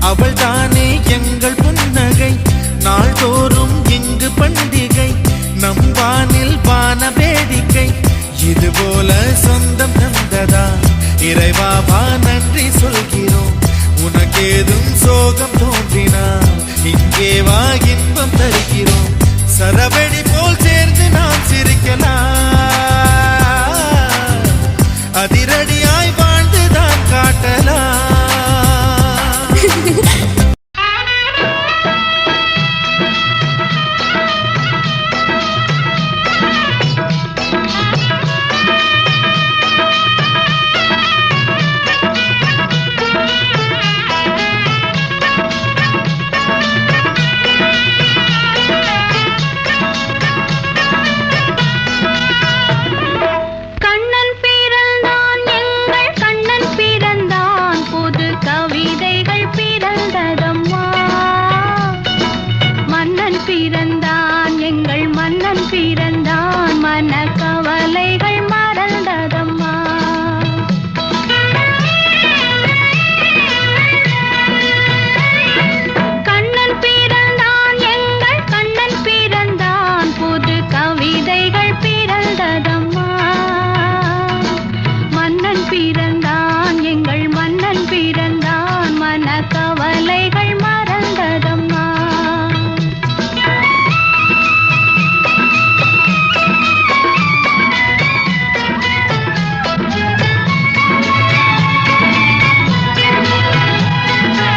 அவள் தானே எங்கள் புன்னகை, நாள்தோறும் இங்கு பண்டிகை, நம் வானில் வான வேடிக்கை. இதுபோல சொந்தம் தந்ததா இறைவாவா நன்றி சொல்கிறோம். உனக்கேதும் சோகம் தோன்றினா இங்கே வா இன்பம் தருகிறோம். சரவெடி போல் சேர்ந்து நாம் சிரிக்கலாம், அதிரடியாய் வாழ்ந்துதான் காட்டலாம்.